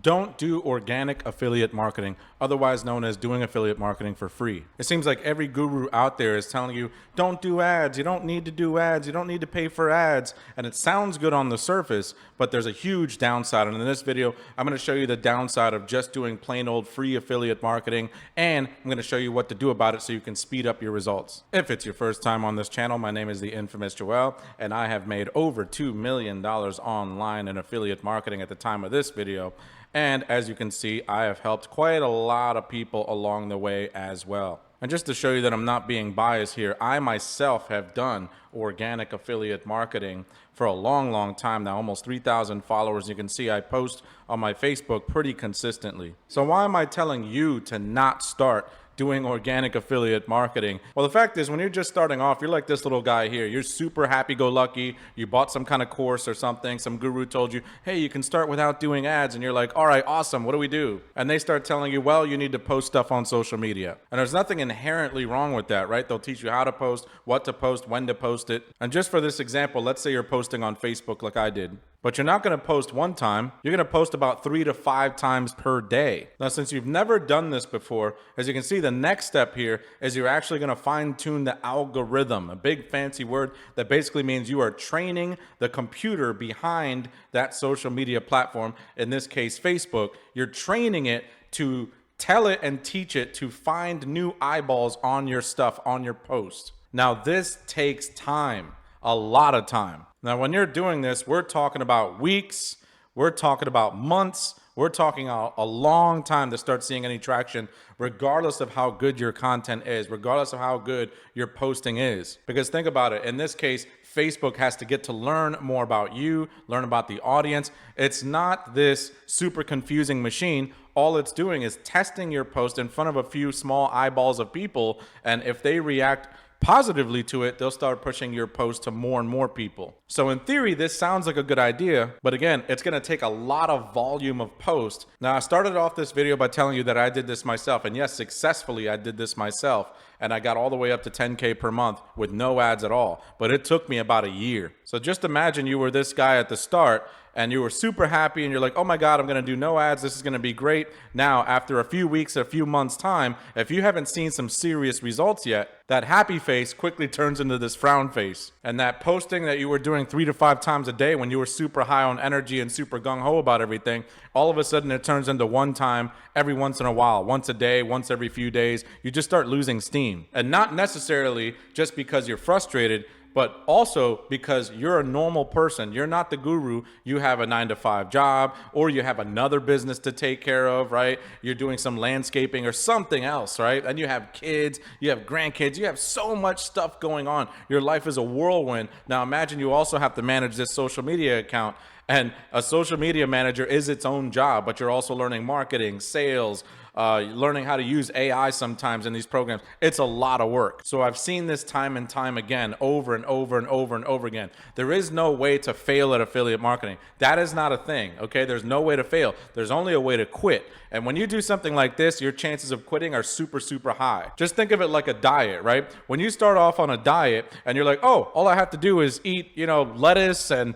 Don't do organic affiliate marketing, otherwise known as doing affiliate marketing for free. It seems like every guru out there is telling you, don't do ads, you don't need to do ads, you don't need to pay for ads. And it sounds good on the surface, but there's a huge downside. And in this video, I'm going to show you the downside of just doing plain old free affiliate marketing. And I'm going to show you what to do about it so you can speed up your results. If it's your first time on this channel, my name is the infamous Joel, and I have made over $2 million online in affiliate marketing at the time of this video. And as you can see, I have helped quite a lot of people along the way as well. And just to show you that I'm not being biased here, I myself have done organic affiliate marketing for a long time now, almost 3,000 followers. You can see I post on my Facebook pretty consistently. So why am I telling you to not start doing organic affiliate marketing? Well, the fact is, when you're just starting off, you're like this little guy here. You're super happy-go-lucky. You bought some kind of course or something. Some guru told you, hey, you can start without doing ads. And you're like, all right, awesome. What do we do? And they start telling you, well, you need to post stuff on social media. And there's nothing inherently wrong with that, right? They'll teach you how to post, what to post, when to post it. And just for this example, let's say you're posting on Facebook like I did. But you're not going to post one time. You're going to post about 3 to 5 times per day. Now, since you've never done this before, as you can see, the next step here is you're actually going to fine tune the algorithm, a big fancy word that basically means you are training the computer behind that social media platform, in this case, Facebook. You're training it to tell it and teach it to find new eyeballs on your stuff, on your post. Now, this takes time, a lot of time. Now, when you're doing this, we're talking about weeks, we're talking about months, we're talking a long time to start seeing any traction, regardless of how good your content is, regardless of how good your posting is. Because think about it, in this case, Facebook has to get to learn more about you, learn about the audience. It's not this super confusing machine. All it's doing is testing your post in front of a few small eyeballs of people, and if they react positively to it, they'll start pushing your post to more and more people. So in theory, this sounds like a good idea, but again, it's going to take a lot of volume of post. Now, I started off this video by telling you that I did this myself, and yes, successfully, I did this myself, and I got all the way up to 10K per month with no ads at all, but it took me about a year. So just imagine you were this guy at the start, and you were super happy, and you're like, oh my God, I'm going to do no ads. This is going to be great. Now, after a few weeks, a few months time, if you haven't seen some serious results yet, that happy face quickly turns into this frown face. And that posting that you were doing 3 to 5 times a day when you were super high on energy and super gung-ho about everything, all of a sudden it turns into one time every once in a while, once a day, once every few days. You just start losing steam. And not necessarily just because you're frustrated, but also because you're a normal person. You're not the guru. You have a 9-to-5 job, or you have another business to take care of, right? You're doing some landscaping or something else, right? And you have kids, you have grandkids, you have so much stuff going on. Your life is a whirlwind. Now imagine you also have to manage this social media account, and a social media manager is its own job, but you're also learning marketing, sales, learning how to use AI sometimes in these programs. It's a lot of work. So I've seen this time and time again, over and over and over and over again. There is no way to fail at affiliate marketing. That is not a thing, okay? There's no way to fail. There's only a way to quit. And when you do something like this, your chances of quitting are super high. Just think of it like a diet, right? When you start off on a diet and you're like, oh, all I have to do is eat, lettuce and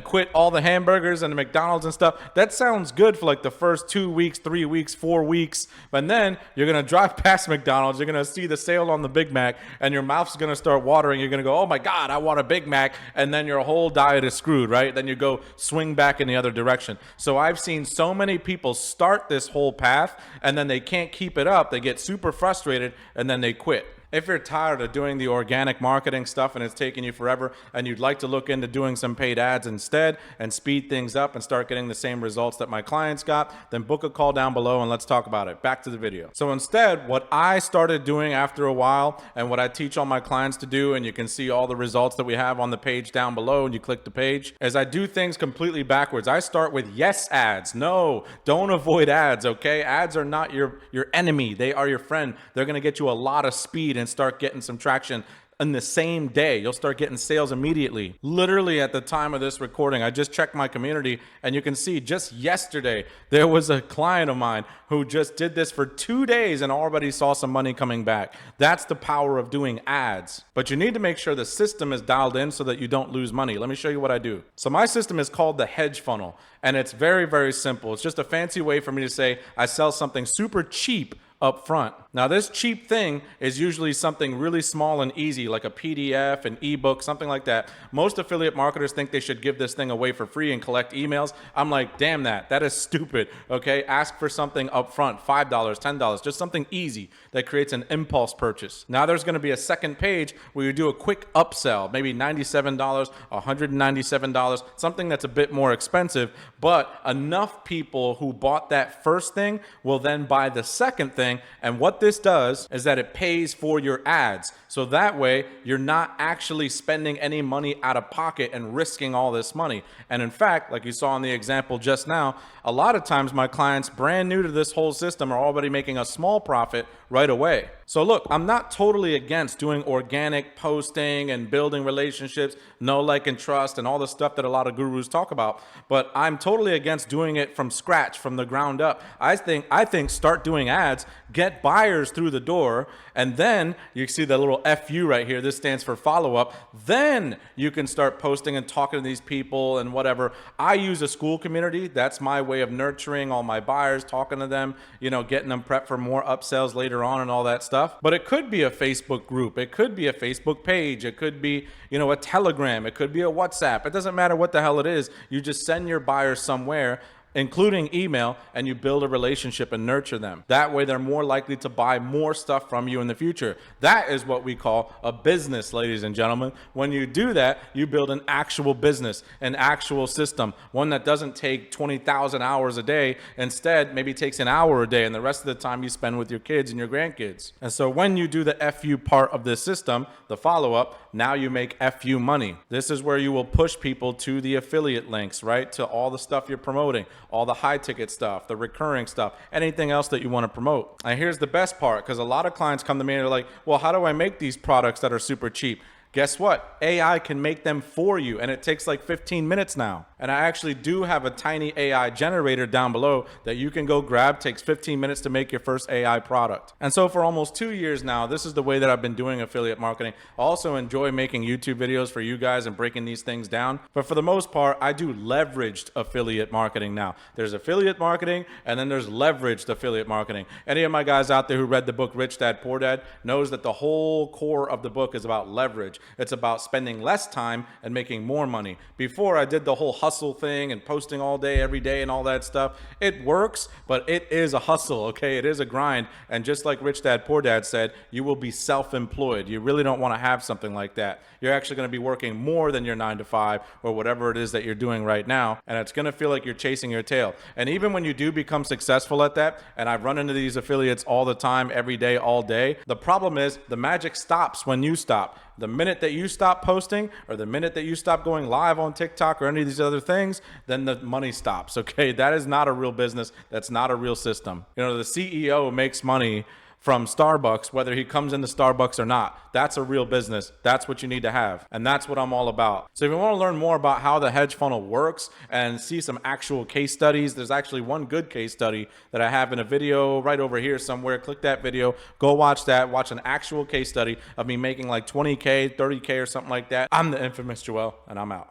quit all the hamburgers and the McDonald's and stuff. That sounds good for like the first 2 weeks, 3 weeks, 4 weeks. But then you're going to drive past McDonald's. You're going to see the sale on the Big Mac and your mouth's going to start watering. You're going to go, oh my God, I want a Big Mac. And then your whole diet is screwed, right? Then you go swing back in the other direction. So I've seen so many people start this whole path and then they can't keep it up. They get super frustrated and then they quit. If you're tired of doing the organic marketing stuff and it's taking you forever and you'd like to look into doing some paid ads instead and speed things up and start getting the same results that my clients got, then book a call down below and let's talk about it. Back to the video. So instead, what I started doing after a while and what I teach all my clients to do, and you can see all the results that we have on the page down below and you click the page, is I do things completely backwards. I start with yes ads. No, don't avoid ads, okay? Ads are not your enemy. They are your friend. They're going to get you a lot of speed and start getting some traction in the same day. You'll start getting sales immediately. Literally at the time of this recording, I just checked my community, and you can see just yesterday, there was a client of mine who just did this for 2 days and already saw some money coming back. That's the power of doing ads. But you need to make sure the system is dialed in so that you don't lose money. Let me show you what I do. So my system is called the hedge funnel, and it's very, very simple. It's just a fancy way for me to say I sell something super cheap up front. Now, this cheap thing is usually something really small and easy, like a PDF, an ebook, something like that. Most affiliate marketers think they should give this thing away for free and collect emails. I'm like, damn that is stupid, okay? Ask for something up front, $5, $10, just something easy that creates an impulse purchase. Now, there's gonna be a second page where you do a quick upsell, maybe $97, $197, something that's a bit more expensive, but enough people who bought that first thing will then buy the second thing. And what this does is that it pays for your ads. So that way you're not actually spending any money out of pocket and risking all this money. And in fact, like you saw in the example just now, a lot of times my clients brand new to this whole system are already making a small profit right away. So look, I'm not totally against doing organic posting and building relationships, know, like, and trust, and all the stuff that a lot of gurus talk about, but I'm totally against doing it from scratch, from the ground up. I think start doing ads, get buyers through the door, and then you see the little FU right here. This stands for follow up. Then you can start posting and talking to these people and whatever. I use a school community. That's my way of nurturing all my buyers, talking to them, getting them prepped for more upsells later on and all that stuff. But it could be a Facebook group. It could be a Facebook page. It could be, a Telegram. It could be a WhatsApp. It doesn't matter what the hell it is. You just send your buyers somewhere, including email, and you build a relationship and nurture them. That way they're more likely to buy more stuff from you in the future. That is what we call a business, ladies and gentlemen. When you do that, you build an actual business, an actual system, one that doesn't take 20,000 hours a day. Instead, maybe takes an hour a day, and the rest of the time you spend with your kids and your grandkids. And so when you do the FU part of this system, the follow-up, now you make FU money. This is where you will push people to the affiliate links, right? To all the stuff you're promoting, all the high ticket stuff, the recurring stuff, anything else that you want to promote. And here's the best part, because a lot of clients come to me and they're like, well, how do I make these products that are super cheap? Guess what? AI can make them for you, and it takes like 15 minutes now. And I actually do have a tiny AI generator down below that you can go grab. Takes 15 minutes to make your first AI product. And so for almost 2 years now, this is the way that I've been doing affiliate marketing. I also enjoy making YouTube videos for you guys and breaking these things down. But for the most part, I do leveraged affiliate marketing now. There's affiliate marketing, and then there's leveraged affiliate marketing. Any of my guys out there who read the book Rich Dad Poor Dad knows that the whole core of the book is about leverage. It's about spending less time and making more money. Before, I did the whole hustle thing and posting all day, every day, and all that stuff. It works, but it is a hustle, okay? It is a grind. And just like Rich Dad Poor Dad said, you will be self-employed. You really don't want to have something like that. You're actually going to be working more than your 9 to 5 or whatever it is that you're doing right now. And it's going to feel like you're chasing your tail. And even when you do become successful at that, and I've run into these affiliates all the time, every day, all day, the problem is the magic stops when you stop. The minute that you stop posting, or the minute that you stop going live on TikTok or any of these other things, then the money stops, okay? That is not a real business. That's not a real system. The CEO makes money from Starbucks, whether he comes into Starbucks or not. That's a real business. That's what you need to have. And that's what I'm all about. So if you want to learn more about how the hedge funnel works and see some actual case studies, there's actually one good case study that I have in a video right over here somewhere. Click that video, go watch that, watch an actual case study of me making like 20K, 30K or something like that. I'm the infamous Joel, and I'm out.